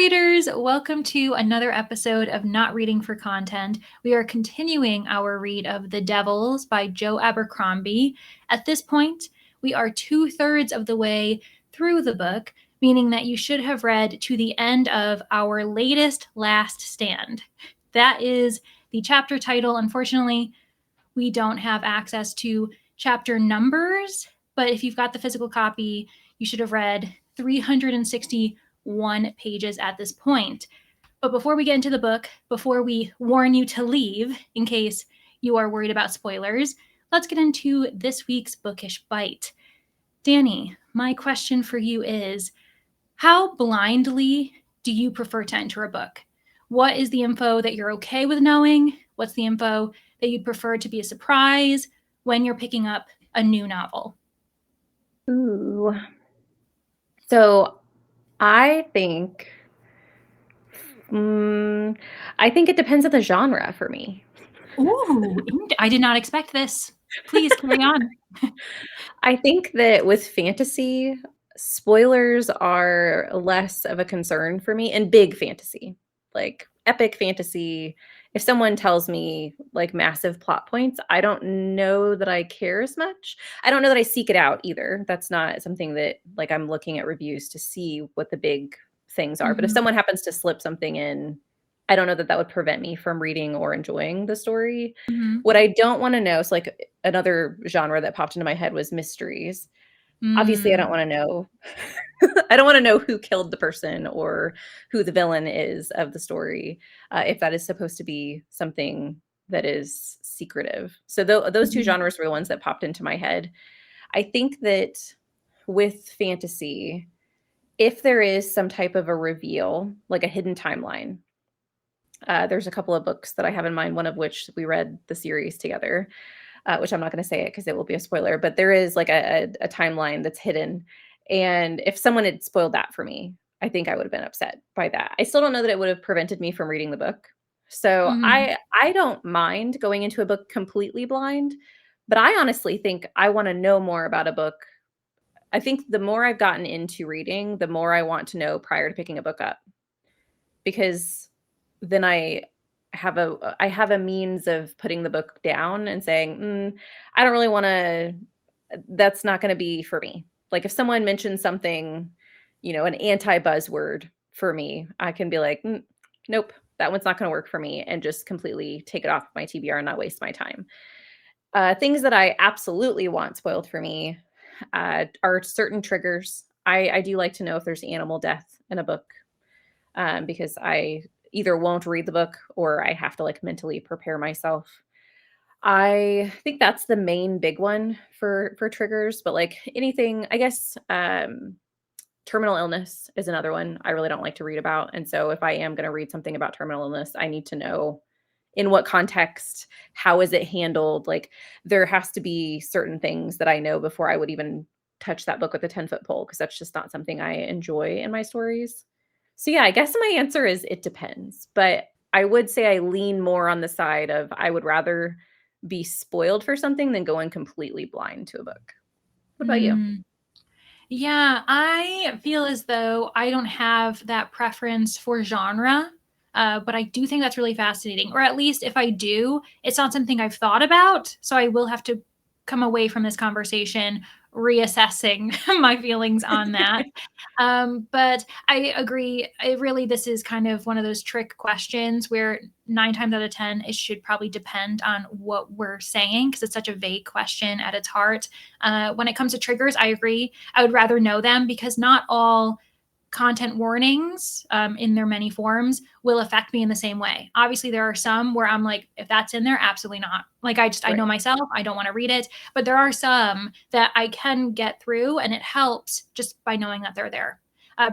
readers, welcome to another episode of Not Reading for Content. We are continuing our read of The Devils by Joe Abercrombie. At this point, we are 2/3 of the way through the book, meaning that you should have read to the end of our latest Last Stand. That is the chapter title. Unfortunately, we don't have access to chapter numbers, but if you've got the physical copy, you should have read 361 pages at this point. But before we get into the book, before we warn you to leave, in case you are worried about spoilers, let's get into this week's Bookish Bite. Danny, my question for you is, how blindly do you prefer to enter a book? What is the info that you're okay with knowing? What's the info that you'd prefer to be a surprise when you're picking up a new novel? Ooh. So I think it depends on the genre for me. Ooh, I did not expect this. Please carry on. I think that with fantasy, spoilers are less of a concern for me, and big fantasy, like epic fantasy. If someone tells me like massive plot points, I don't know that I care as much. I don't know that I seek it out either. That's not something that like I'm looking at reviews to see what the big things are. But if someone happens to slip something in, I don't know that that would prevent me from reading or enjoying the story. What I don't want to know, so like another genre that popped into my head was mysteries. Obviously, I don't want to know. I don't want to know who killed the person or who the villain is of the story, if that is supposed to be something that is secretive. So those two genres were the ones that popped into my head. I think that with fantasy, if there is some type of a reveal, like a hidden timeline, there's a couple of books that I have in mind, one of which we read the series together, which I'm not going to say it because it will be a spoiler, but there is like a timeline that's hidden. And if someone had spoiled that for me, I think I would have been upset by that. I still don't know that it would have prevented me from reading the book. So I don't mind going into a book completely blind, but I honestly think I want to know more about a book. I think the more I've gotten into reading, the more I want to know prior to picking a book up, because then I have a means of putting the book down and saying, I don't really want to. That's not going to be for me. Like if someone mentions something, an anti-buzzword for me, I can be like, nope, that one's not going to work for me, and just completely take it off my TBR and not waste my time. Things that I absolutely want spoiled for me are certain triggers. I do like to know if there's animal death in a book, because I either won't read the book or I have to like mentally prepare myself. I think that's the main big one for triggers, but like anything, I guess, terminal illness is another one I really don't like to read about. And so if I am going to read something about terminal illness, I need to know in what context, how is it handled? Like there has to be certain things that I know before I would even touch that book with a 10-foot pole, because that's just not something I enjoy in my stories. So yeah, I guess my answer is it depends. But I would say I lean more on the side of I would rather be spoiled for something than go in completely blind to a book. What about you? Yeah, I feel as though I don't have that preference for genre, but I do think that's really fascinating. Or at least if I do, it's not something I've thought about. So I will have to come away from this conversation reassessing my feelings on that. But I agree. This is kind of one of those trick questions where 9 times out of 10, it should probably depend on what we're saying, because it's such a vague question at its heart. When it comes to triggers, I agree. I would rather know them, because not all content warnings, in their many forms, will affect me in the same way. Obviously, there are some where I'm like, if that's in there, absolutely not. Like I know myself, I don't want to read it. But there are some that I can get through, and it helps just by knowing that they're there,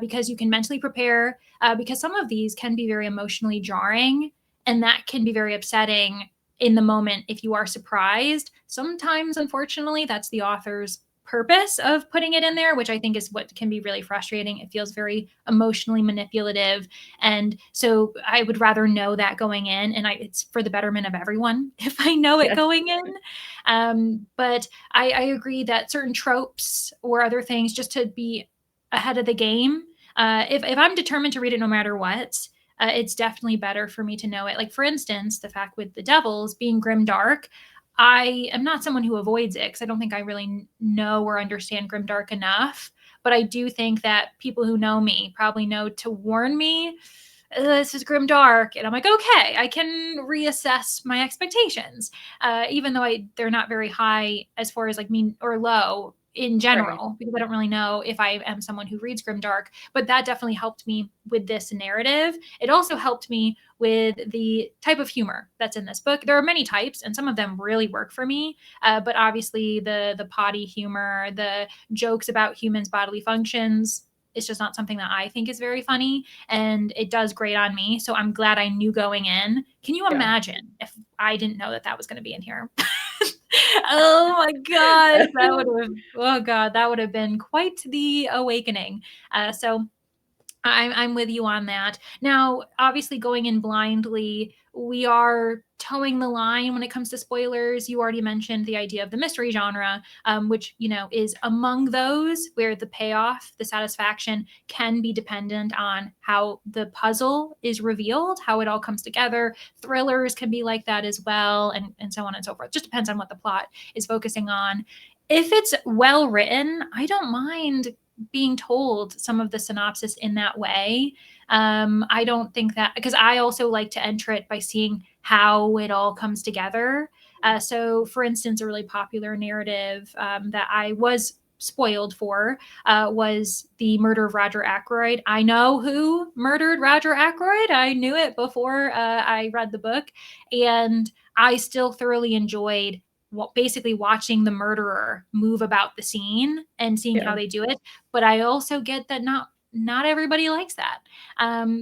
because you can mentally prepare. Because some of these can be very emotionally jarring, and that can be very upsetting in the moment if you are surprised. Sometimes, unfortunately, that's the author's purpose of putting it in there, which I think is what can be really frustrating. It feels very emotionally manipulative. And so I would rather know that going in, and it's for the betterment of everyone if I know it going in. But I agree that certain tropes or other things, just to be ahead of the game, If I'm determined to read it no matter what, it's definitely better for me to know it. Like, for instance, the fact with the Devils being grim dark, I am not someone who avoids it because I don't think I really know or understand grimdark enough. But I do think that people who know me probably know to warn me, this is grimdark, and I'm like, okay, I can reassess my expectations, even though they're not very high as far as like mean or low in Right. general, because I don't really know if I am someone who reads grimdark. But that definitely helped me with this narrative. It also helped me with the type of humor that's in this book. There are many types, and some of them really work for me. But obviously, the potty humor, the jokes about humans' bodily functions, it's just not something that I think is very funny, and it does great on me. So I'm glad I knew going in. Can you Yeah. imagine if I didn't know that was going to be in here? Oh my gosh, that would have, oh God, that would have been quite the awakening. So I'm with you on that. Now, obviously, going in blindly, we are towing the line when it comes to spoilers. You already mentioned the idea of the mystery genre, which is among those where the payoff, the satisfaction, can be dependent on how the puzzle is revealed, how it all comes together. Thrillers can be like that as well, and so on and so forth. Just depends on what the plot is focusing on. If it's well written, I don't mind being told some of the synopsis in that way. I don't think that, because I also like to enter it by seeing how it all comes together. So, for instance, a really popular narrative that I was spoiled for was the murder of Roger Ackroyd. I know who murdered Roger Ackroyd. I knew it before I read the book, and I still thoroughly enjoyed basically watching the murderer move about the scene and seeing Yeah. how they do it. But I also get that not everybody likes that.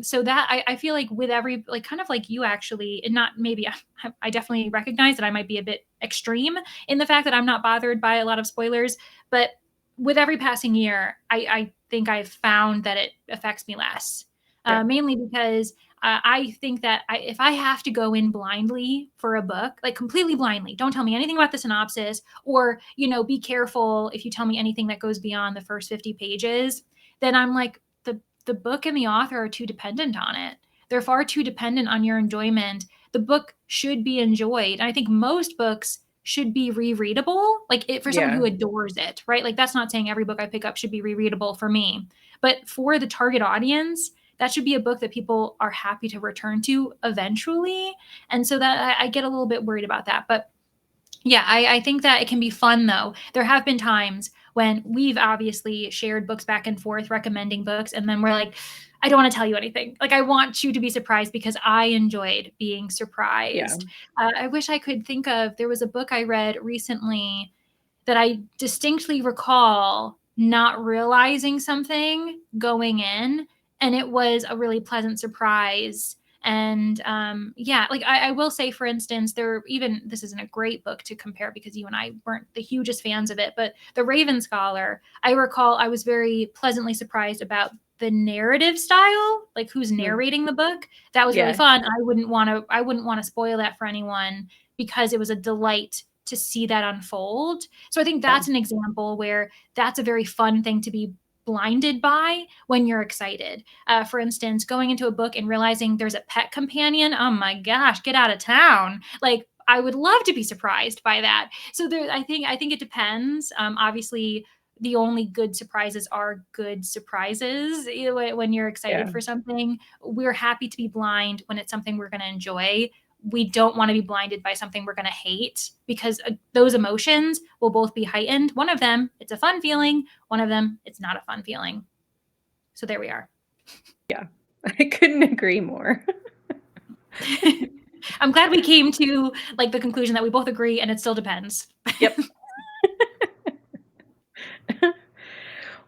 So that I feel like with every, like, kind of like you actually, and not maybe, I definitely recognize that I might be a bit extreme in the fact that I'm not bothered by a lot of spoilers, but with every passing year, I think I've found that it affects me less. Yeah. Mainly because I think that if I have to go in blindly for a book, like completely blindly, don't tell me anything about the synopsis, or, be careful if you tell me anything that goes beyond the first 50 pages, then I'm like, the book and the author are too dependent on it. They're far too dependent on your enjoyment. The book should be enjoyed. And I think most books should be rereadable, like it for someone Yeah. who adores it, right? Like, that's not saying every book I pick up should be rereadable for me, but for the target audience, that should be a book that people are happy to return to eventually. And so that I get a little bit worried about that. But yeah, I think that it can be fun, though. There have been times when we've obviously shared books back and forth, recommending books, and then we're like, I don't want to tell you anything. Like, I want you to be surprised because I enjoyed being Yeah. surprised. I wish I could think of, there was a book I read recently that I distinctly recall not realizing something going in, and it was a really pleasant surprise. And yeah, like I will say, for instance, this isn't a great book to compare because you and I weren't the hugest fans of it, but The Raven Scholar, I recall I was very pleasantly surprised about the narrative style, like who's Mm. narrating the book. That was really Yeah. fun. I wouldn't want to spoil that for anyone because it was a delight to see that unfold. So I think Yeah. that's an example where that's a very fun thing to be blinded by when you're excited. For instance, going into a book and realizing there's a pet companion. Oh my gosh, get out of town! Like, I would love to be surprised by that. So I think it depends. Obviously, the only good surprises are good surprises. When you're excited Yeah. for something, we're happy to be blind when it's something we're going to enjoy. We don't want to be blinded by something we're going to hate, because those emotions will both be heightened. One of them, it's a fun feeling. One of them, it's not a fun feeling. So there we are. Yeah. I couldn't agree more. I'm glad we came to like the conclusion that we both agree, and it still depends. Yep.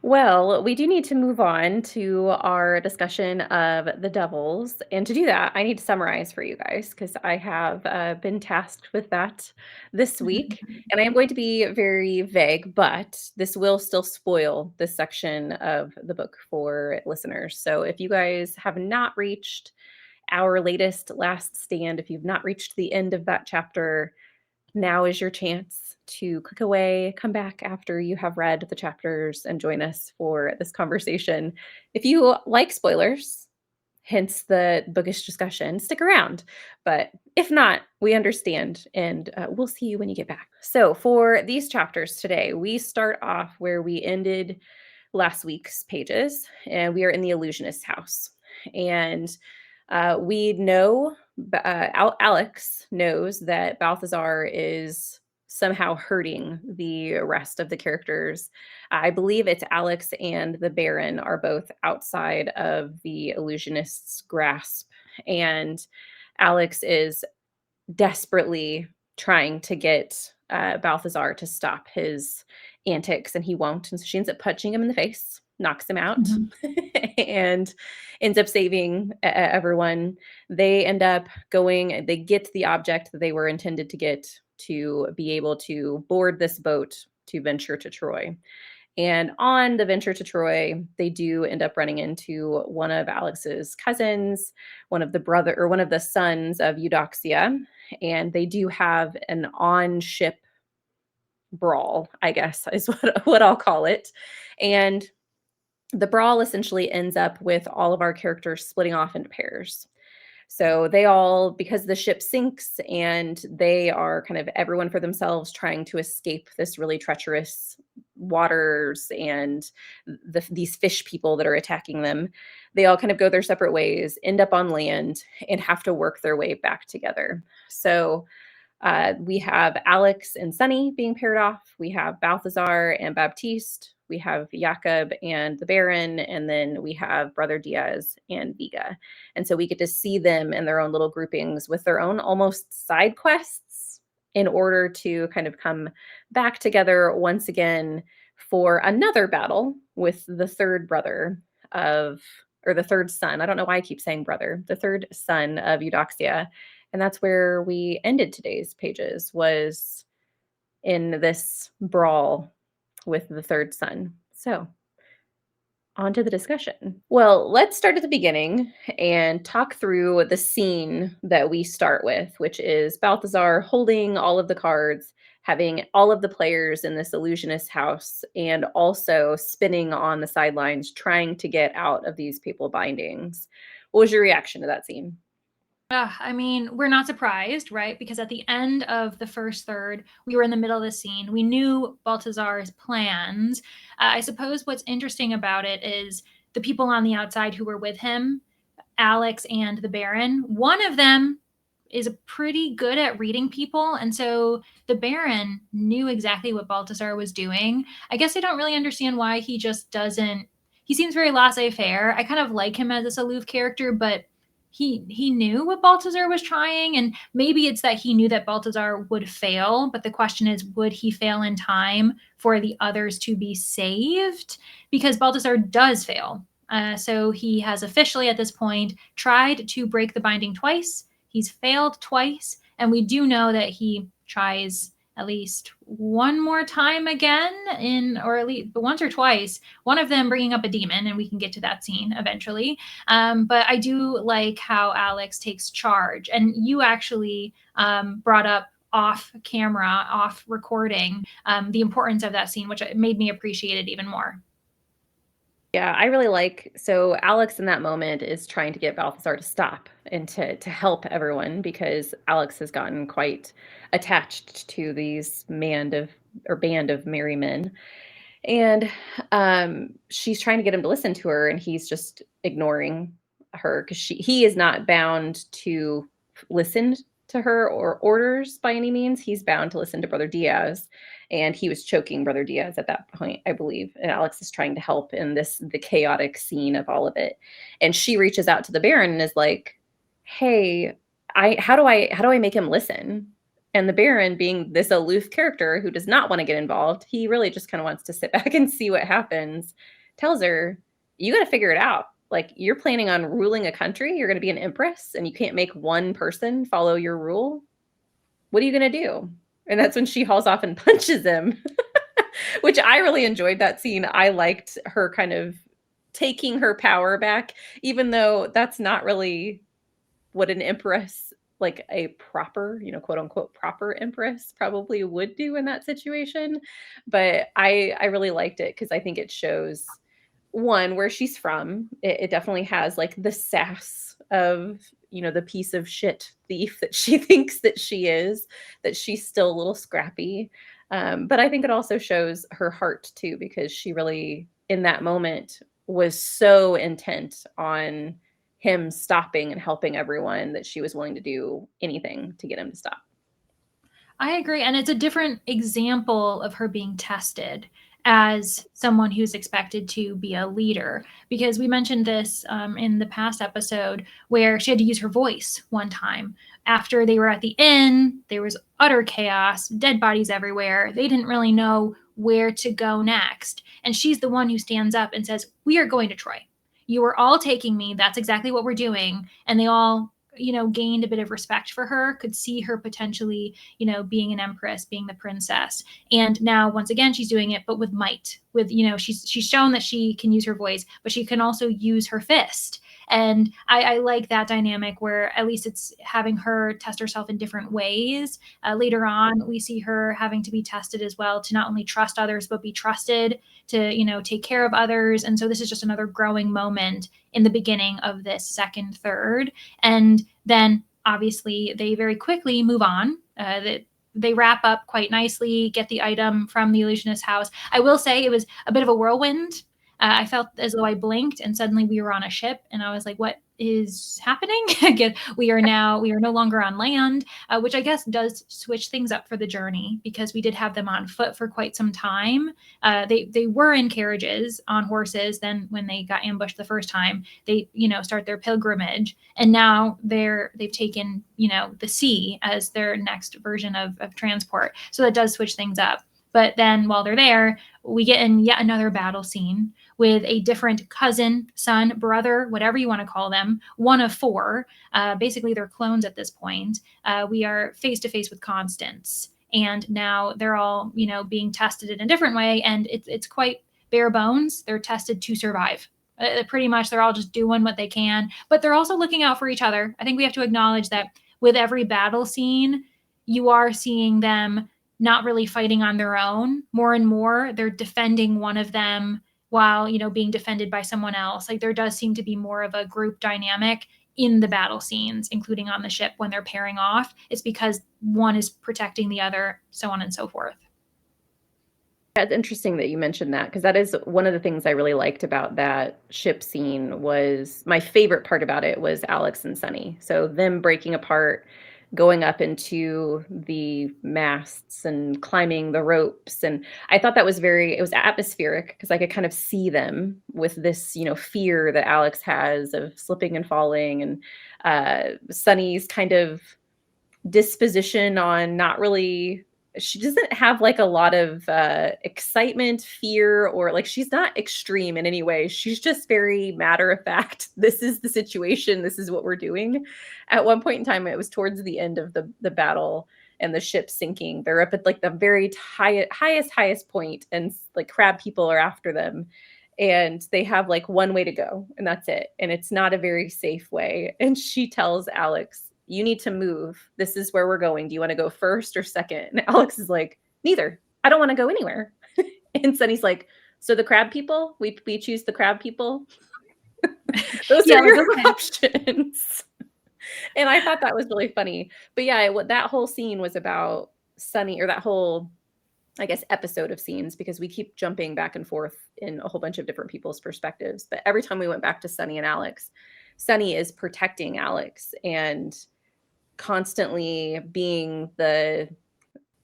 Well, we do need to move on to our discussion of the devils. And to do that, I need to summarize for you guys because I have been tasked with that this week. And I am going to be very vague, but this will still spoil this section of the book for listeners. So if you guys have not reached our latest last stand, if you've not reached the end of that chapter, now is your chance to click away, come back after you have read the chapters, and join us for this conversation. If you like spoilers, hence the bookish discussion, stick around. But if not, we understand, and we'll see you when you get back. So, for these chapters today, we start off where we ended last week's pages, and we are in the illusionist's house. And we know, Alex knows that Balthazar is somehow hurting the rest of the characters. I believe it's Alex and the Baron are both outside of the illusionist's grasp, and Alex is desperately trying to get Balthazar to stop his antics, and he won't. And so she ends up punching him in the face, knocks him out, Mhm. and ends up saving everyone. They end up going, they get the object that they were intended to get to be able to board this boat to venture to Troy. And on the venture to Troy, they do end up running into one of Alex's cousins, one of the sons of Eudoxia, and they do have an on-ship brawl, I guess is what I'll call it. And the brawl essentially ends up with all of our characters splitting off into pairs. So they all, because the ship sinks and they are kind of everyone for themselves trying to escape this really treacherous waters and these fish people that are attacking them, they all kind of go their separate ways, end up on land, and have to work their way back together. So we have Alex and Sunny being paired off. We have Balthazar and Baptiste. We have Jakob and the Baron. And then we have Brother Diaz and Viga. And so we get to see them in their own little groupings with their own almost side quests in order to kind of come back together once again for another battle with the third brother of, or the third son. I don't know why I keep saying brother, the third son of Eudoxia. And that's where we ended today's pages, was in this brawl with the third son. So on to the discussion. Well, let's start at the beginning and talk through the scene that we start with, which is Balthazar holding all of the cards, having all of the players in this illusionist house, and also spinning on the sidelines, trying to get out of these papal bindings. What was your reaction to that scene? I mean, we're not surprised, right? Because at the end of the first third, we were in the middle of the scene. We knew Balthazar's plans. I suppose what's interesting about it is the people on the outside who were with him, Alex and the Baron. One of them is pretty good at reading people. And so the Baron knew exactly what Balthazar was doing. I guess I don't really understand why he just doesn't. He seems very laissez faire. I kind of like him as this aloof character, but he knew what Balthazar was trying, and maybe it's that he knew that Balthazar would fail, but the question is, would he fail in time for the others to be saved? Because Balthazar does fail. So he has officially at this point tried to break the binding twice. He's failed twice, and we do know that he tries at least one more time again, or at least once or twice, one of them bringing up a demon, and we can get to that scene eventually. But I do like how Alex takes charge, and you actually brought up off camera, off recording, the importance of that scene, which made me appreciate it even more. Yeah, I really like, so Alex in that moment is trying to get Balthazar to stop and to help everyone, because Alex has gotten quite attached to these band of merry men. And she's trying to get him to listen to her, and he's just ignoring her because he is not bound to listen to her or orders by any means. He's bound to listen to Brother Diaz, and he was choking Brother Diaz at that point, I believe. And Alex is trying to help in the chaotic scene of all of it. And she reaches out to the Baron and is like, "Hey, how do I make him listen?" And the Baron, being this aloof character who does not want to get involved, he really just kind of wants to sit back and see what happens, tells her, "You got to figure it out. Like, you're planning on ruling a country, you're going to be an empress, and you can't make one person follow your rule. What are you going to do?" And that's when she hauls off and punches him, which I really enjoyed that scene. I liked her kind of taking her power back, even though that's not really what an empress like a proper, quote unquote proper empress probably would do in that situation. But I really liked it because I think it shows one where she's from. It definitely has like the sass of the piece of shit thief that she thinks that she is, that she's still a little scrappy. But I think it also shows her heart too, because she really in that moment was so intent on him stopping and helping everyone that she was willing to do anything to get him to stop. I agree. And it's a different example of her being tested as someone who's expected to be a leader. Because we mentioned this in the past episode where she had to use her voice one time. After they were at the inn, there was utter chaos, dead bodies everywhere. They didn't really know where to go next. And she's the one who stands up and says, "We are going to Troy. You are all taking me. That's exactly what we're doing." And they all gained a bit of respect for her, could see her potentially, being an empress, being the princess. And now, once again, she's doing it, but with might. With, she's shown that she can use her voice, but she can also use her fist. And I like that dynamic where at least it's having her test herself in different ways. Later on, we see her having to be tested as well to not only trust others, but be trusted to, take care of others. And so this is just another growing moment in the beginning of this second third. And then obviously they very quickly move on. They wrap up quite nicely, get the item from the illusionist's house. I will say it was a bit of a whirlwind. I felt as though I blinked and suddenly we were on a ship, and I was like, "What is happening?" Again, we are no longer on land, which I guess does switch things up for the journey because we did have them on foot for quite some time. They were in carriages on horses. Then when they got ambushed the first time, they start their pilgrimage, and now they've taken the sea as their next version of transport. So that does switch things up. But then while they're there, we get in yet another battle scene with a different cousin, son, brother, whatever you want to call them, one of four. Basically, they're clones at this point. We are face to face with Constance. And now they're all, being tested in a different way. And it's quite bare bones. They're tested to survive. Pretty much, they're all just doing what they can. But they're also looking out for each other. I think we have to acknowledge that with every battle scene, you are seeing them not really fighting on their own. More and more, they're defending one of them while, being defended by someone else. Like there does seem to be more of a group dynamic in the battle scenes, including on the ship when they're pairing off. It's because one is protecting the other, so on and so forth. It's interesting that you mentioned that because that is one of the things I really liked about that ship scene. Was my favorite part about it was Alex and Sunny. So them breaking apart, going up into the masts and climbing the ropes. And I thought that was it was atmospheric because I could kind of see them with this, fear that Alex has of slipping and falling, and Sunny's kind of disposition on not really, she doesn't have like a lot of excitement, fear, or like she's not extreme in any way. She's just very matter of fact. This is the situation. This is what we're doing. At one point in time, it was towards the end of the battle and the ship sinking. They're up at like the very highest point, and like crab people are after them. And they have like one way to go, and that's it. And it's not a very safe way. And she tells Alex, "You need to move. This is where we're going. Do you want to go first or second?" And Alex is like, "Neither. I don't want to go anywhere." And Sunny's like, "So the crab people? We choose the crab people? Those Yeah, are like your okay. options." And I thought that was really funny. But yeah, what that whole scene was about Sunny, or that whole, I guess, episode of scenes, because we keep jumping back and forth in a whole bunch of different people's perspectives. But every time we went back to Sunny and Alex, Sunny is protecting Alex and constantly being the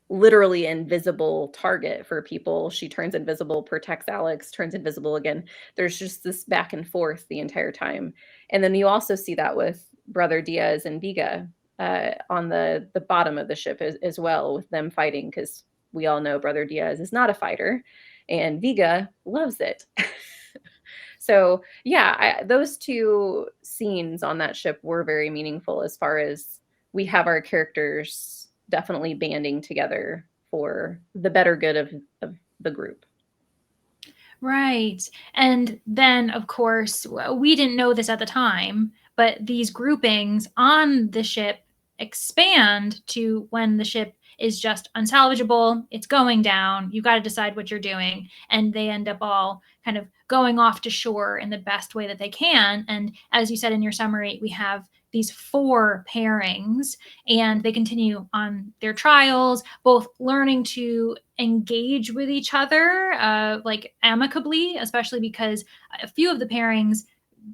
literally invisible target for people. She turns invisible, protects Alex, turns invisible again. There's just this back and forth the entire time. And then you also see that with Brother Diaz and Viga on the bottom of the ship as well, with them fighting, because we all know Brother Diaz is not a fighter and Viga loves it. So yeah, those two scenes on that ship were very meaningful, as far as we have our characters definitely banding together for the better good of the group. Right. And then, of course, we didn't know this at the time, but these groupings on the ship expand to when the ship is just unsalvageable, it's going down, you got to decide what you're doing. And they end up all kind of going off to shore in the best way that they can. And as you said in your summary, we have these 4 pairings, and they continue on their trials, both learning to engage with each other like amicably, especially because a few of the pairings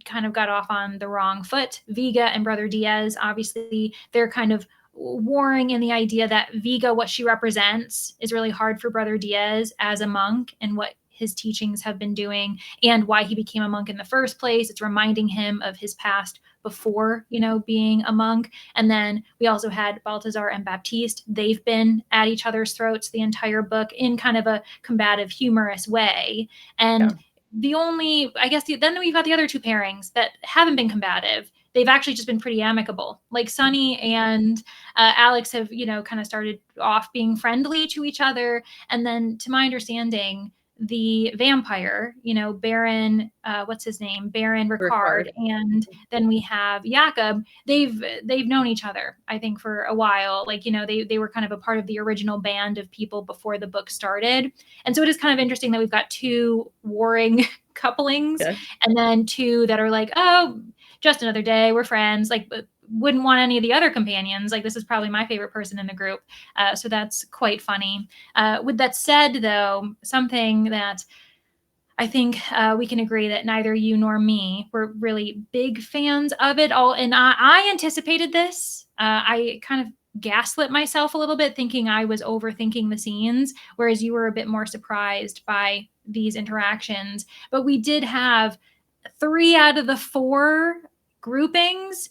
kind of got off on the wrong foot. Vega and Brother Diaz, obviously, they're kind of warring in the idea that Vega, what she represents, is really hard for Brother Diaz as a monk and what his teachings have been doing and why he became a monk in the first place. It's reminding him of his past before, being a monk. And then we also had Balthazar and Baptiste. They've been at each other's throats the entire book in kind of a combative, humorous way. And then we've got the other 2 pairings that haven't been combative. They've actually just been pretty amicable. Like Sunny and Alex have, kind of started off being friendly to each other. And then, to my understanding, the vampire, Baron, what's his name? Baron Ricard. And then we have Jakob. They've known each other, I think, for a while. Like, they were kind of a part of the original band of people before the book started. And so it is kind of interesting that we've got 2 warring couplings and then 2 that are like, oh, just another day, we're friends. Like, wouldn't want any of the other companions. Like, this is probably my favorite person in the group. So that's quite funny. With that said, though, something that I think we can agree that neither you nor me were really big fans of it all. And I anticipated this. I kind of gaslit myself a little bit, thinking I was overthinking the scenes, whereas you were a bit more surprised by these interactions. But we did have 3 out of the 4 groupings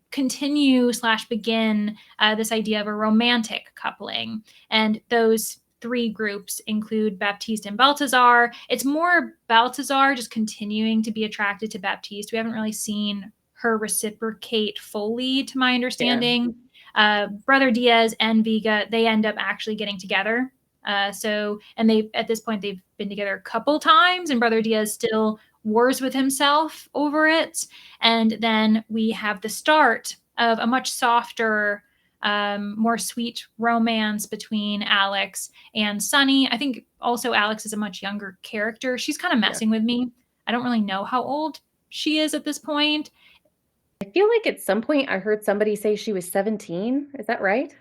continue/begin this idea of a romantic coupling. And those 3 groups include Baptiste and Balthazar. It's more Balthazar just continuing to be attracted to Baptiste. We haven't really seen her reciprocate fully, to my understanding. Brother Diaz and Vega, they end up actually getting together. And at this point, they've been together a couple times, and Brother Diaz still wars with himself over it. And then we have the start of a much softer, more sweet romance between Alex and Sunny. I think also Alex is a much younger character. She's kind of messing with me. I don't really know how old she is at this point. I feel like at some point I heard somebody say she was 17. Is that right?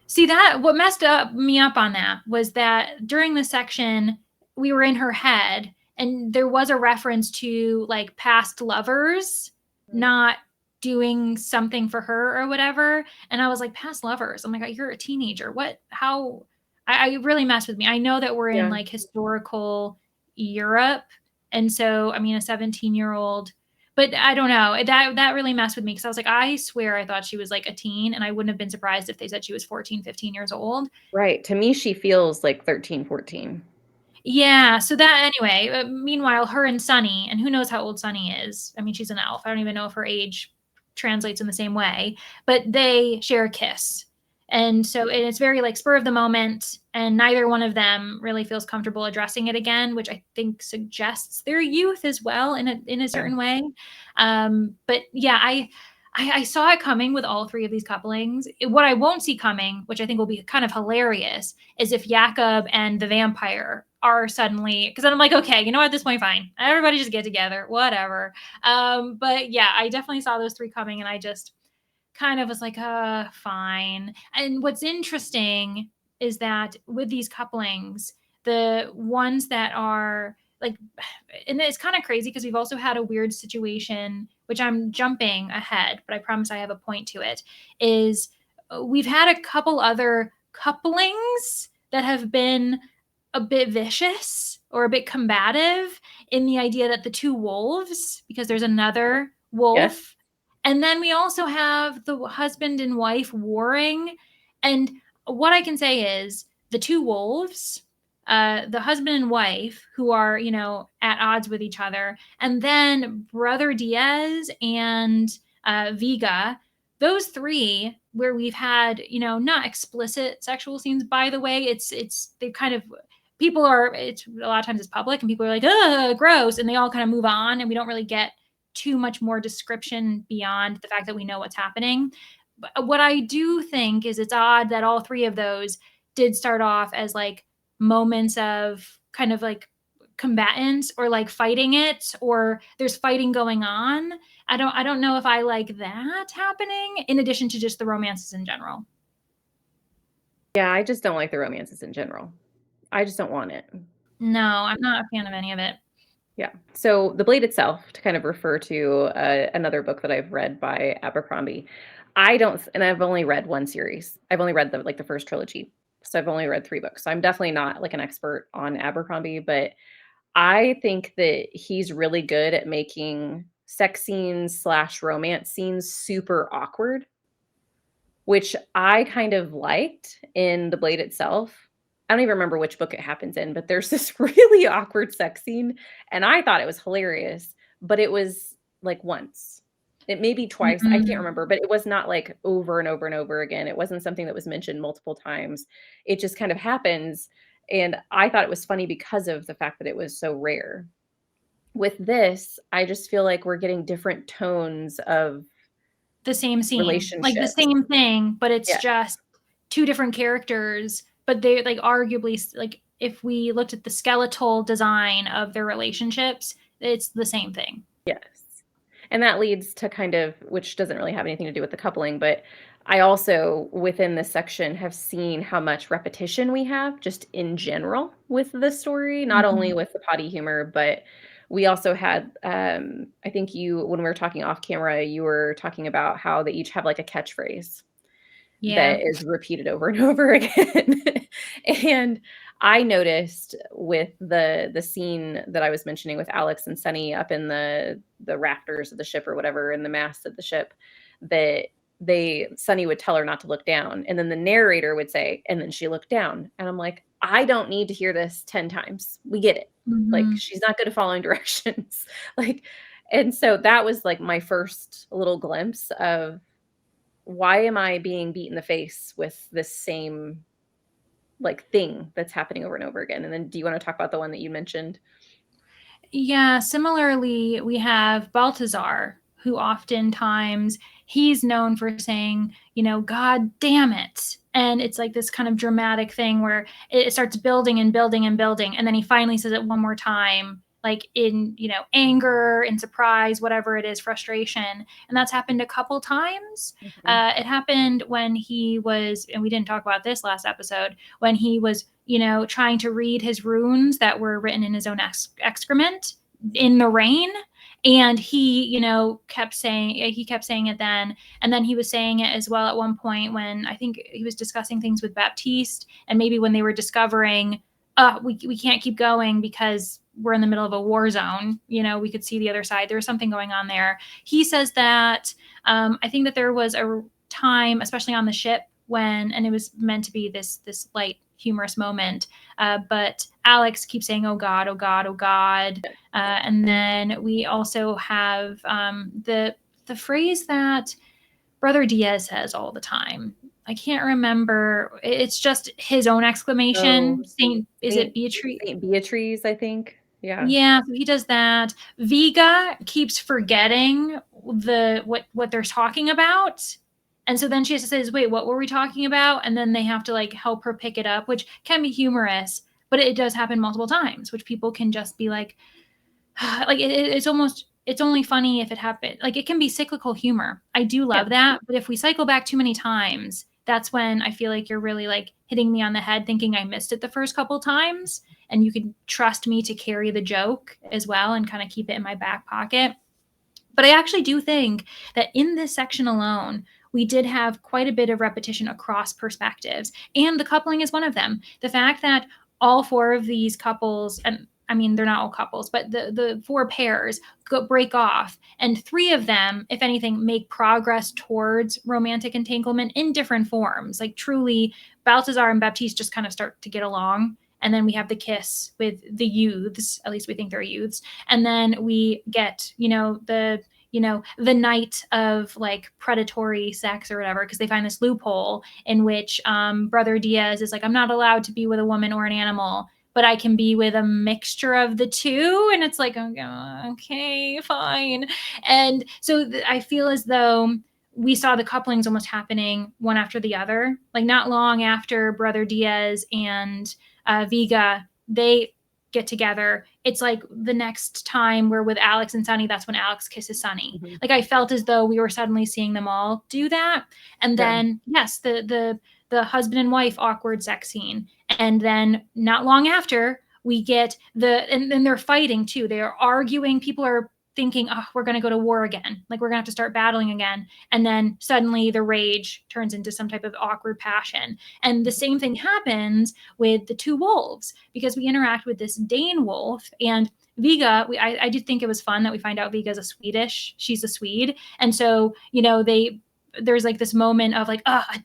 See, what messed me up on that was that during the section, we were in her head, and there was a reference to like past lovers not doing something for her or whatever. And I was like, past lovers? I'm like, you're a teenager. What? How? I really messed with me. I know that we're in like historical Europe. And so, I mean, a 17-year-old, but I don't know, that really messed with me, because I was like, I swear I thought she was like a teen, and I wouldn't have been surprised if they said she was 14, 15 years old. Right. To me, she feels like 13, 14. Yeah. So that, anyway, meanwhile, her and Sunny, and who knows how old Sunny is. I mean, she's an elf. I don't even know if her age translates in the same way, but they share a kiss. And so it's very like spur of the moment, and neither one of them really feels comfortable addressing it again, which I think suggests their youth as well in a certain way. But yeah, I saw it coming with all 3 of these couplings. What I won't see coming, which I think will be kind of hilarious, is if Jakob and the vampire are suddenly, because then I'm like, okay, you know what, at this point, fine. Everybody just get together, whatever. But yeah, I definitely saw those 3 coming, and I just kind of was like, fine. And what's interesting is that with these couplings, the ones that are like, and it's kind of crazy because we've also had a weird situation, which I'm jumping ahead, but I promise I have a point to it, is we've had a couple other couplings that have been a bit vicious or a bit combative, in the idea that the 2 wolves, because there's another wolf, and then we also have the husband and wife warring. And what I can say is the 2 wolves, the husband and wife, who are, at odds with each other, and then Brother Diaz and Vega, those 3 where we've had, not explicit sexual scenes, by the way, they kind of, it's a lot of times it's public, and people are like, ugh, gross, and they all kind of move on, and we don't really get too much more description beyond the fact that we know what's happening. what I do think is it's odd that all three of those did start off as like moments of kind of like combatants or like fighting it, or there's fighting going on. I don't know if I like that happening in addition to just the romances in general. Yeah, I just don't like the romances in general. I just don't want it. No, I'm not a fan of any of it. Yeah. So The Blade itself, to kind of refer to another book that I've read by Abercrombie, I don't, and I've only read one series. I've only read the first trilogy, so I've only read 3 books. So I'm definitely not like an expert on Abercrombie, but I think that he's really good at making sex scenes slash romance scenes super awkward, which I kind of liked in The Blade itself. I don't even remember which book it happens in, but there's this really awkward sex scene, and I thought it was hilarious, but it was like once. It may be twice, I can't Mm-hmm. remember, but it was not like over and over and over again. It wasn't something that was mentioned multiple times. It just kind of happens, and I thought it was funny because of the fact that it was so rare. With this, I just feel like we're getting different tones of The same scene, like the relationships. same thing, but it's Yeah. just two different characters, but they like arguably like if we looked at the skeletal design of their relationships, it's the same thing. Yes. And that leads to kind of, which doesn't really have anything to do with the coupling, but I also, within this section, have seen how much repetition we have just in general with the story, not only Mhm. with the potty humor, but we also had, I think you, when we were talking off camera, you were talking about how they each have like a catchphrase Yeah. that is repeated over and over again. And I noticed with the scene that I was mentioning with Alex and Sunny up in the rafters of the ship or whatever, in the mast of the ship, that Sunny would tell her not to look down. And then the narrator would say, and then she looked down. And I'm like, I don't need to hear this 10 times. We get it. Like, Mhm. she's not good at following directions. Like, and so that was like my first little glimpse of why am I being beat in the face with this same like thing that's happening over and over again? And then do you want to talk about the one that you mentioned? Yeah, similarly, we have Baltazar, who oftentimes he's known for saying, you know, God damn it. And it's like this kind of dramatic thing where it starts building and building and building. And then he finally says it one more time, like in, you know, anger and surprise, whatever it is, frustration. And that's happened a couple times. Mhm. It happened when he was, and we didn't talk about this last episode, when he was, you know, trying to read his runes that were written in his own excrement in the rain. And he, you know, kept saying it then. And then he was saying it as well at one point when I think he was discussing things with Baptiste, and maybe when they were discovering, we can't keep going because we're in the middle of a war zone. You know, we could see the other side. There was something going on there. He says that. I think that there was a time, especially on the ship, when, and it was meant to be this light humorous moment, but Alex keeps saying, "Oh God, oh God, oh God," and then we also have the phrase that Brother Diaz says all the time. I can't remember. It's just his own Oh, exclamation. Saint, is it Saint Beatrice? Saint Beatrice, I think. Yeah. Yeah, so he does that. Viga keeps forgetting what they're talking about. And so then she has to say, wait, what were we talking about? And then they have to like help her pick it up, which can be humorous, but it does happen multiple times, which people can just be like, like it's almost, it's only funny if it happened. Like it can be cyclical humor. I do Yeah. love that, but if we cycle back too many times, that's when I feel like you're really like hitting me on the head, thinking I missed it the first couple times, and you can trust me to carry the joke as well and kind of keep it in my back pocket. But I actually do think that in this section alone, we did have quite a bit of repetition across perspectives. And the coupling is one of them. The fact that all four of these couples, and I mean, they're not all couples, but the four pairs break off, and three of them, if anything, make progress towards romantic entanglement in different forms. Like truly, Balthazar and Baptiste just kind of start to get along. And then we have the kiss with the youths, at least we think they're youths. And then we get, the night of like predatory sex or whatever, because they find this loophole in which Brother Diaz is like, I'm not allowed to be with a woman or an animal, but I can be with a mixture of the two. And it's like, okay, fine. And so I feel as though we saw the couplings almost happening one after the other. Like not long after Brother Diaz and Viga, they get together. It's like the next time we're with Alex and Sunny, that's when Alex kisses Sunny. Mhm. Like I felt as though we were suddenly seeing them all do that. And then yes, the husband and wife awkward sex scene. And then not long after, we get and then they're fighting too. They're arguing. People are thinking, oh, we're going to go to war again. Like we're going to have to start battling again. And then suddenly the rage turns into some type of awkward passion. And the same thing happens with the two wolves, because we interact with this Dane wolf and Viga. I did think it was fun that we find out Viga's she's a Swede. And so, there's like this moment of like, oh, a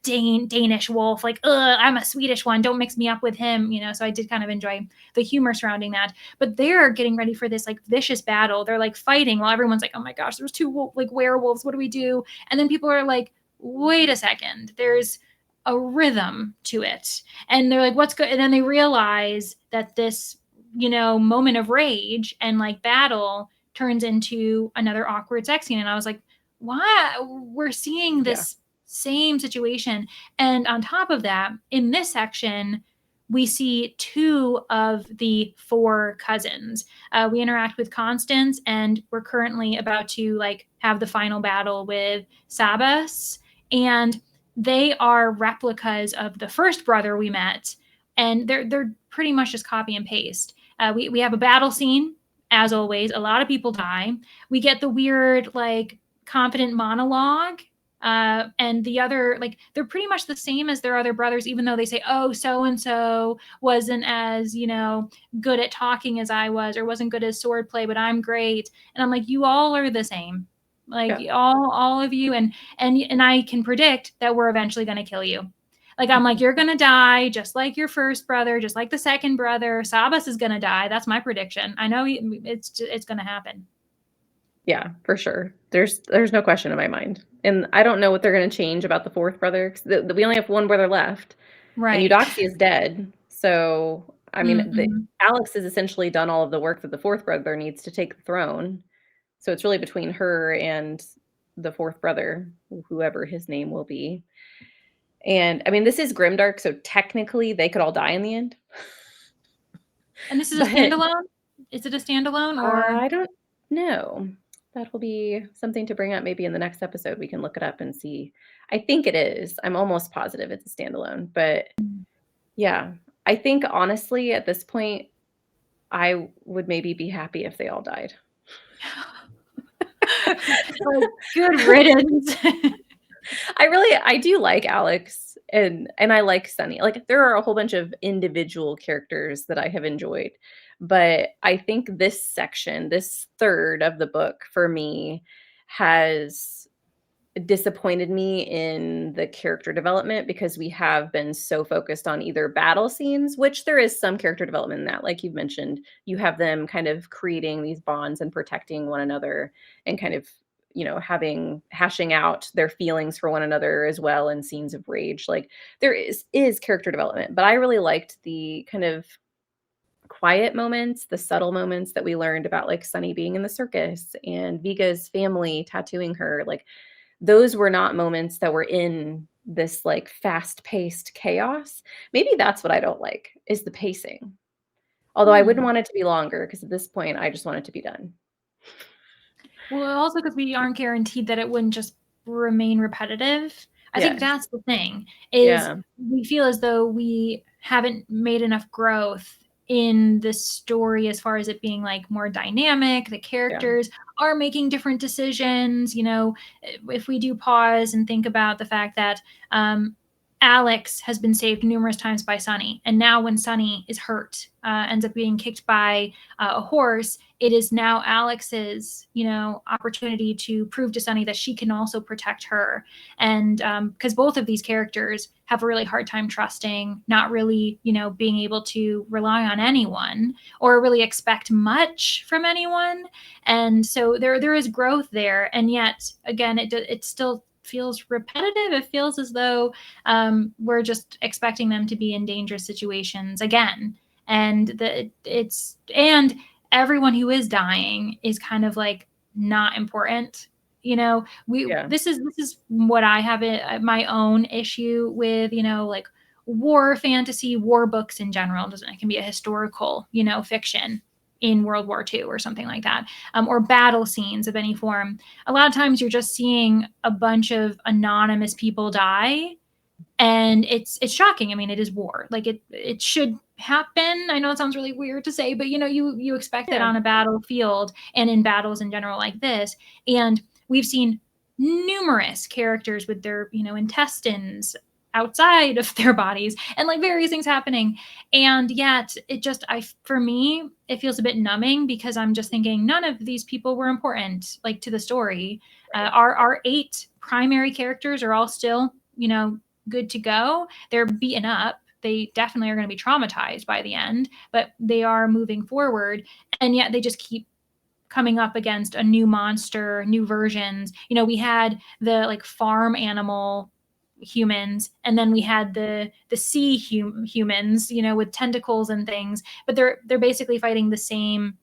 Danish wolf, like, I'm a Swedish one, don't mix me up with him, so I did kind of enjoy the humor surrounding that. But they're getting ready for this like vicious battle. They're like fighting while everyone's like, oh my gosh, there's two like werewolves, what do we do? And then people are like, wait a second, there's a rhythm to it. And they're like, what's good? And then they realize that this moment of rage and like battle turns into another awkward sex scene. And I was like, why we're seeing this same situation. And on top of that, in this section, we see two of the four cousins. We interact with Constance, and we're currently about to like have the final battle with Sabas. And they are replicas of the first brother we met, and they're pretty much just copy and paste. We have a battle scene, as always. A lot of people die. We get the weird like confident monologue, and the other, like, they're pretty much the same as their other brothers, even though they say, oh, so and so wasn't as good at talking as I was, or wasn't good at swordplay, but I'm great. And I'm like, you all are the same, like all of you, and I can predict that we're eventually going to kill you. Like, I'm like, you're going to die just like your first brother, just like the second brother. Sabas is going to die. That's my prediction. I know it's going to happen. Yeah, for sure. There's no question in my mind. And I don't know what they're going to change about the fourth brother. We only have one brother left. Right. And Eudoxia is dead. So, I mean, Alex has essentially done all of the work that the fourth brother needs to take the throne. So it's really between her and the fourth brother, whoever his name will be. And I mean, this is grimdark, so technically they could all die in the end. And this is a standalone? Is it a standalone, or? I don't know. That will be something to bring up maybe in the next episode. We can look it up and see. I think it is. I'm almost positive it's a standalone. But yeah, I think honestly at this point, I would maybe be happy if they all died. Good riddance. I do like Alex and I like Sunny. Like there are a whole bunch of individual characters that I have enjoyed. But I think this section, this third of the book for me has disappointed me in the character development, because we have been so focused on either battle scenes, which there is some character development in that. Like you've mentioned, you have them kind of creating these bonds and protecting one another and kind of, hashing out their feelings for one another as well in scenes of rage. Like there is character development, but I really liked the kind of quiet moments, the subtle moments that we learned about, like Sunny being in the circus and Viga's family tattooing her. Like those were not moments that were in this like fast-paced chaos. Maybe that's what I don't like, is the pacing. Although I wouldn't want it to be longer, because at this point I just want it to be done. Well, also because we aren't guaranteed that it wouldn't just remain repetitive. I think that's the thing, is we feel as though we haven't made enough growth in the story as far as it being like more dynamic. The characters are making different decisions. If we do pause and think about the fact that Alex has been saved numerous times by Sunny, and now when Sunny is hurt, ends up being kicked by a horse, it is now Alex's, opportunity to prove to Sunny that she can also protect her. And because both of these characters have a really hard time trusting, not really, being able to rely on anyone or really expect much from anyone. And so there is growth there. And yet, again, it still feels repetitive. It feels as though we're just expecting them to be in dangerous situations again. And everyone who is dying is kind of like not important. You know, Yeah. this is what I have my own issue with, you know, like war fantasy, war books in general. It can be a historical, you know, fiction in World War II or something like that, or battle scenes of any form. A lot of times you're just seeing a bunch of anonymous people die, and it's shocking. I mean, it is war. Like it should happen. I know it sounds really weird to say, but you know, you expect that Yeah. on a battlefield and in battles in general like this. And we've seen numerous characters with their, you know, intestines outside of their bodies and like various things happening, and yet it just, I for me it feels a bit numbing because I'm just thinking none of these people were important like to the story. Right. Our 8 primary characters are all still, you know, good to go. They're beaten up. They definitely are going to be traumatized by the end, but they are moving forward. And yet they just keep coming up against a new monster, new versions. You know, we had the like farm animal humans, and then we had the sea humans, you know, with tentacles and things, but they're basically fighting the same,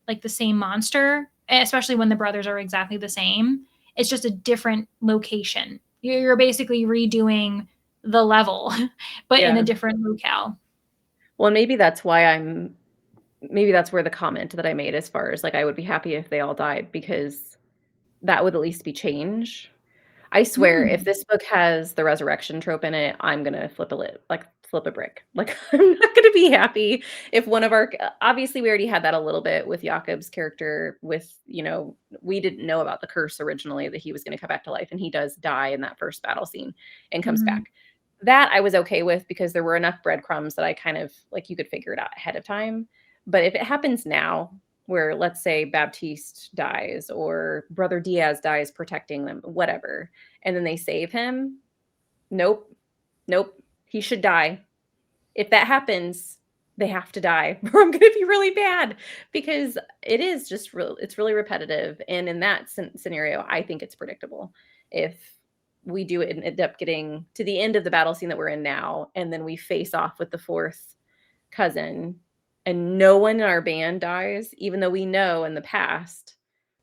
like the same monster, especially when the brothers are exactly the same. It's just a different location. You're basically redoing the level, but in a Yeah. different locale. Well, maybe that's why maybe that's where the comment that I made as far as like I would be happy if they all died because that would at least be change. I swear, if Mm. this book has the resurrection trope in it, I'm gonna flip a brick. Like, I'm not gonna be happy if one of our obviously, we already had that a little bit with Jakob's character with, you know, we didn't know about the curse originally that he was gonna come back to life, and he does die in that first battle scene and comes Mm-hmm. back. That I was okay with because there were enough breadcrumbs that I kind of like you could figure it out ahead of time. But if it happens now, where let's say Baptiste dies or Brother Diaz dies protecting them, whatever, and then they save him. Nope. Nope. He should die. If that happens, they have to die or I'm going to be really bad because it is just real it's really repetitive and in that scenario I think it's predictable. If we do it and end up getting to the end of the battle scene that we're in now and then we face off with the fourth cousin and no one in our band dies even though we know in the past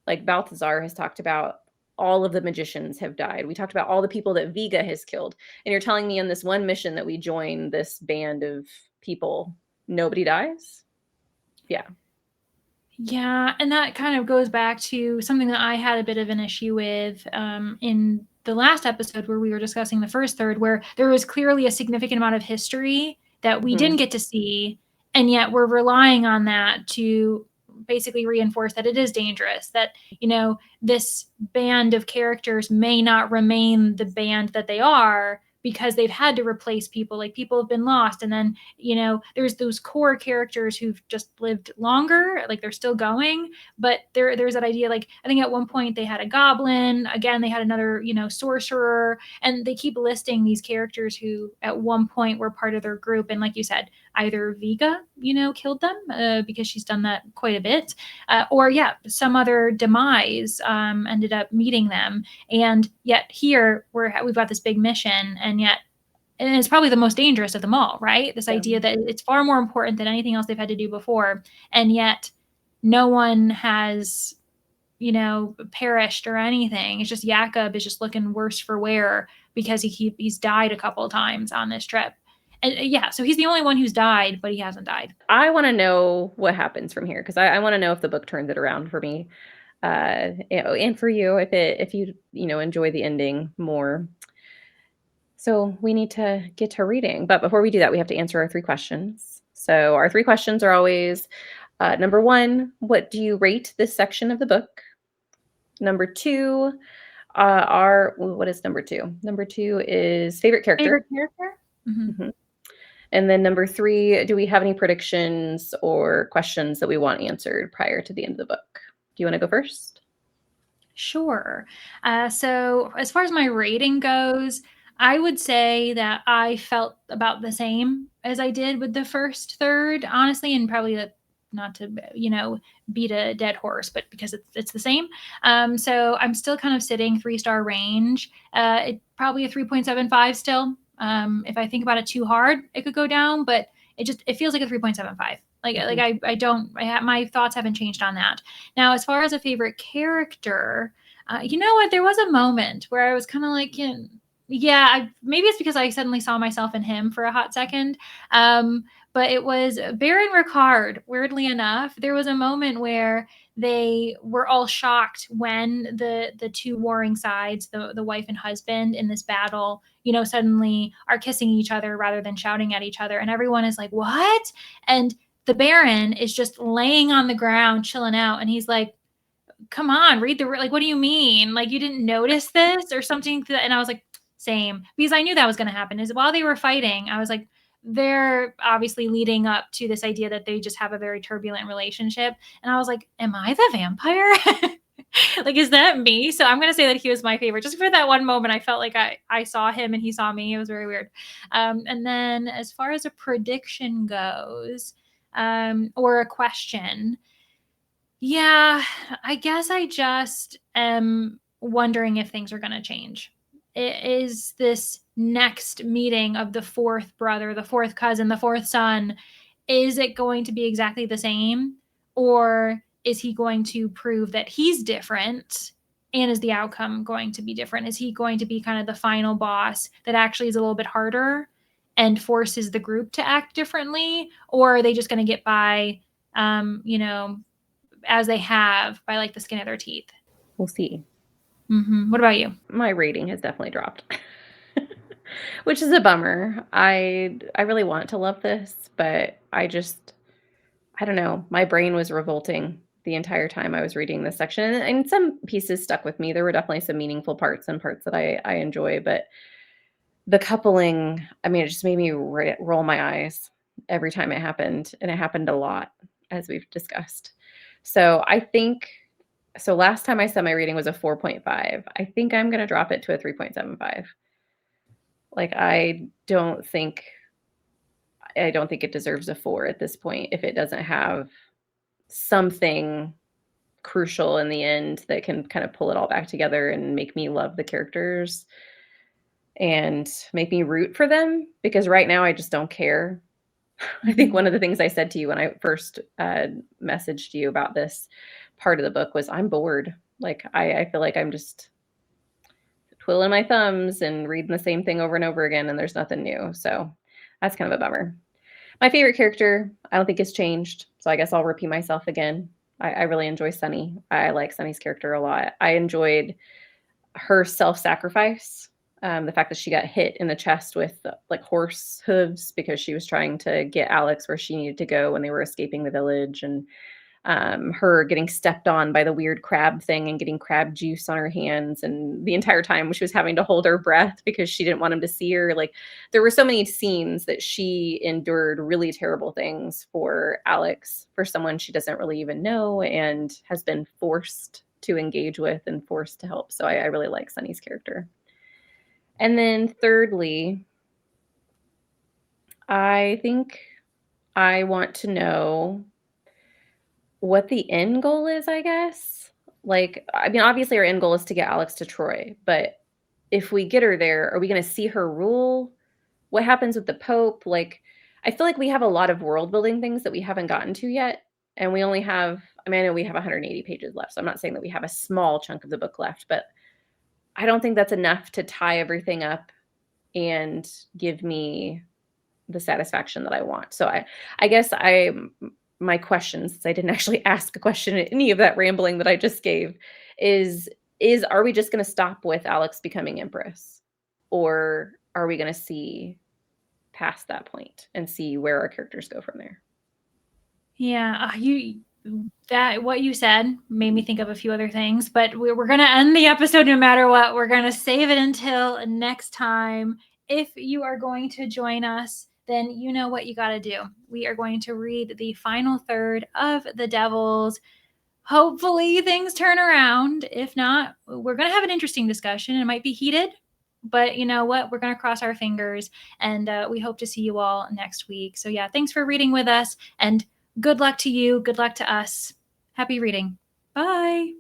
like Balthazar has talked about all of the magicians have died. We talked about all the people that Vega has killed. And you're telling me in this one mission that we join this band of people, nobody dies? Yeah. Yeah, and that kind of goes back to something that I had a bit of an issue with in the last episode where we were discussing the first third, where there was clearly a significant amount of history that we Mhm. didn't get to see, and yet we're relying on that to basically reinforce that it is dangerous, that, you know, this band of characters may not remain the band that they are because they've had to replace people, like people have been lost, and then, you know, there's those core characters who've just lived longer, like they're still going, but there's that idea, like I think at one point they had a goblin, again they had another, you know, sorcerer, and they keep listing these characters who at one point were part of their group, and like you said, either Vega, you know, killed them because she's done that quite a bit, or yeah, some other demise ended up meeting them, and yet here we've got this big mission, and it's probably the most dangerous of them all, right? This Yeah. idea that it's far more important than anything else they've had to do before, and yet no one has, you know, perished or anything. It's just Jakob is just looking worse for wear because he's died a couple of times on this trip, and yeah, so he's the only one who's died, but he hasn't died. I want to know what happens from here because I want to know if the book turns it around for me, and for you if you know enjoy the ending more. So we need to get to reading, but before we do that, we have to answer our 3 questions. So our 3 questions are always number 1, what do you rate this section of the book? Number 2 what is number 2? Number 2 is favorite character. Favorite character? Mm-hmm. Mhm. And then number 3, do we have any predictions or questions that we want answered prior to the end of the book? Do you want to go first? Sure. So, as far as my rating goes, I would say that I felt about the same as I did with the first third, honestly, and probably not to, you know, beat a dead horse, but because it's the same. So I'm still kind of sitting 3-star range. It probably a 3.75 still. If I think about it too hard, it could go down, but it feels like a 3.75. Mhm. My thoughts haven't changed on that. Now, as far as a favorite character, You know what? There was a moment where I was kind of like, yeah, maybe it's because I suddenly saw myself in him for a hot second. But it was Baron Ricard. Weirdly enough, there was a moment where they were all shocked when the two warring sides, the wife and husband in this battle, suddenly are kissing each other rather than shouting at each other, and everyone is like, "What?" And the Baron is just laying on the ground, chilling out, and he's like, come on, read like, what do you mean? Like, you didn't notice this or something? And I was like, same, because I knew that was going to happen. Is while they were fighting, I was like, they're obviously leading up to this idea that they just have a very turbulent relationship. And I was like, am I the vampire? Like, is that me? So I'm going to say that he was my favorite. Just for that one moment, I felt like I saw him and he saw me. It was very weird. And then as far as a prediction goes, or a question, yeah, I guess I just am wondering if things are going to change. Is this next meeting of the fourth brother, the fourth cousin, the fourth son, is it going to be exactly the same? Or is he going to prove that he's different? And is the outcome going to be different? Is he going to be kind of the final boss that actually is a little bit harder and forces the group to act differently? Or are they just going to get by, as they have by like the skin of their teeth? We'll see. What about you? My rating has definitely dropped, which is a bummer. I really want to love this, but I don't know. My brain was revolting the entire time I was reading this section, and some pieces stuck with me. There were definitely some meaningful parts and parts that I enjoy, but the coupling, I mean, it just made me roll my eyes every time it happened, and it happened a lot, as we've discussed. So I think so last time I said my rating was a 4.5. I think I'm gonna drop it to a 3.75. Like, I don't think it deserves a 4 at this point if it doesn't have something crucial in the end that can kind of pull it all back together and make me love the characters and make me root for them, because right now I just don't care. I think one of the things I said to you when I first messaged you about this part of the book was I'm bored. Like, I feel like I'm just twiddling my thumbs and reading the same thing over and over again, and there's nothing new. So that's kind of a bummer. My favorite character, I don't think has changed. So I guess I'll repeat myself again. I really enjoy Sunny. I like Sunny's character a lot. I enjoyed her self-sacrifice. The fact that she got hit in the chest with like horse hooves because she was trying to get Alex where she needed to go when they were escaping the village, and her getting stepped on by the weird crab thing and getting crab juice on her hands, and the entire time she was having to hold her breath because she didn't want him to see her. Like, there were so many scenes that she endured really terrible things for Alex, for someone she doesn't really even know and has been forced to engage with and forced to help. So I really like Sunny's character. And then thirdly, I think I want to know what the end goal is, I guess. Like, I mean, obviously our end goal is to get Alex to Troy, but if we get her there, are we going to see her rule? What happens with the Pope? Like, I feel like we have a lot of world building things that we haven't gotten to yet. And we only have, I mean, I know we have 180 pages left, so I'm not saying that we have a small chunk of the book left, but I don't think that's enough to tie everything up and give me the satisfaction that I want. So I guess my question, since I didn't actually ask a question in any of that rambling that I just gave, is are we just going to stop with Alex becoming Empress, or are we going to see past that point and see where our characters go from there? Yeah, what you said made me think of a few other things, but we're going to end the episode no matter what. We're going to save it until next time. If you are going to join us, then you know what you got to do. We are going to read the final third of The Devils. Hopefully things turn around. If not, we're going to have an interesting discussion. It might be heated, but you know what? We're going to cross our fingers, and we hope to see you all next week. So yeah, thanks for reading with us, and good luck to you. Good luck to us. Happy reading. Bye.